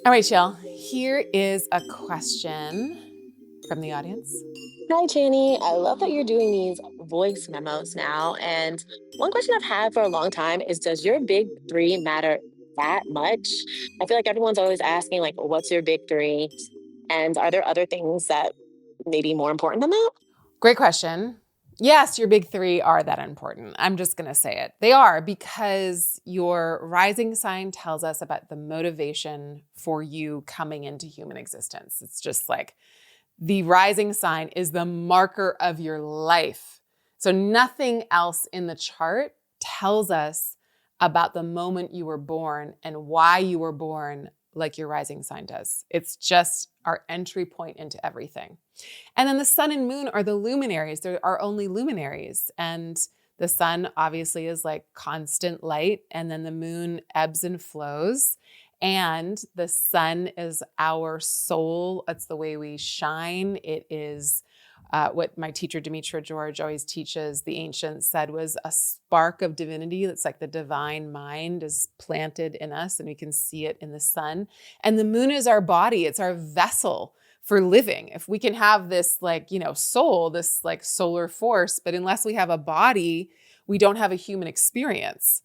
All right, y'all. Here is a question from the audience. Hi, Chani. I love that you're doing these voice memos now. And one question I've had for a long time is, does your big three matter that much? I feel like everyone's always asking, like, what's your big three? And are there other things that may be more important than that? Great question. Yes, your big three are that important. I'm just going to say it. They are because your rising sign tells us about the motivation for you coming into human existence. It's just like the rising sign is the marker of your life. So nothing else in the chart tells us about the moment you were born and why you were born like your rising sign does. It's just our entry point into everything. And then the sun and moon are the luminaries. There are only luminaries. And the sun obviously is like constant light, and then the moon ebbs and flows. And the sun is our soul. It's the way we shine. It is what my teacher, Demetra George, always teaches, the ancients said was a spark of divinity. It's like the divine mind is planted in us, and we can see it in the sun. And the moon is our body. It's our vessel for living. If we can have this soul, this like solar force, but unless we have a body, we don't have a human experience.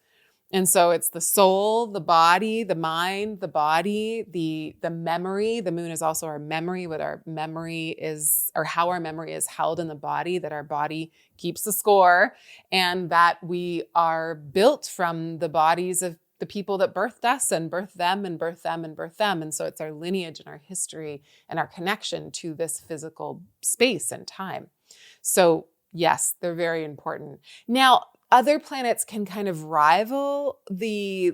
And so it's the soul, the body, the mind, the body, the memory. The moon is also our memory, what our memory is, or how our memory is held in the body, that our body keeps the score, and that we are built from the bodies of the people that birthed us and birthed them and birthed them and birthed them. And so it's our lineage and our history and our connection to this physical space and time. So yes, they're very important. Now, other planets can kind of rival the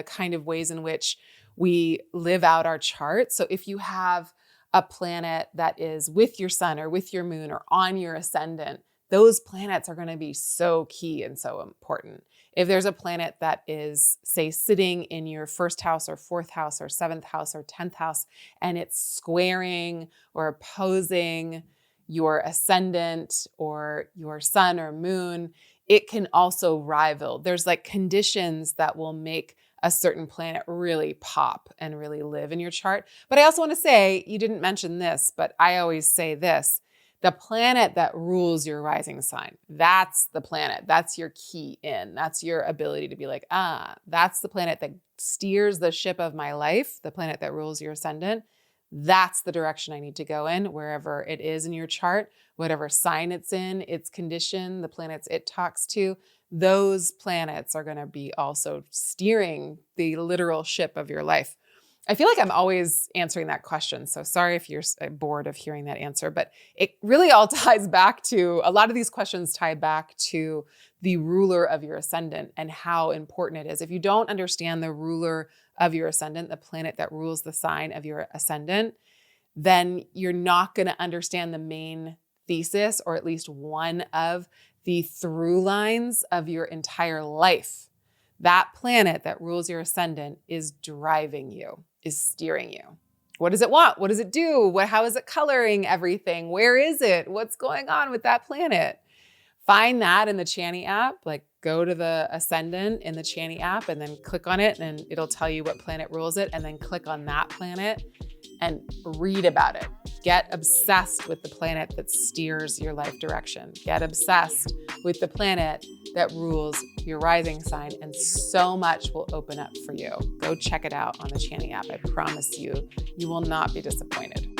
kind of ways in which we live out our chart. So if you have a planet that is with your sun or with your moon or on your ascendant, those planets are going to be so key and so important. If there's a planet that is, say, sitting in your first house or fourth house or seventh house or 10th house, and it's squaring or opposing your ascendant or your sun or moon, it can also rival. There's like conditions that will make a certain planet really pop and really live in your chart. But I also want to say, you didn't mention this, but I always say this: the planet that rules your rising sign, that's the planet. That's your key in. That's your ability to be like, that's the planet that steers the ship of my life, the planet that rules your ascendant. That's the direction I need to go in, wherever it is in your chart, whatever sign it's in, its condition, the planets it talks to. Those planets are going to be also steering the literal ship of your life. I feel like I'm always answering that question, so sorry if you're bored of hearing that answer, but it really all ties back to, a lot of these questions tie back to the ruler of your ascendant and how important it is. If you don't understand the ruler of your ascendant, the planet that rules the sign of your ascendant, then you're not going to understand the main thesis, or at least one of the through lines of your entire life. That planet that rules your ascendant is driving you, is steering you. What does it want? What does it do? How is it coloring everything? Where is it? What's going on with that planet? Find that in the Chani app, like go to the ascendant in the Chani app and then click on it, and it'll tell you what planet rules it, and then click on that planet and read about it. Get obsessed with the planet that steers your life direction. Get obsessed with the planet that rules your rising sign, and so much will open up for you. Go check it out on the Chani app. I promise you, you will not be disappointed.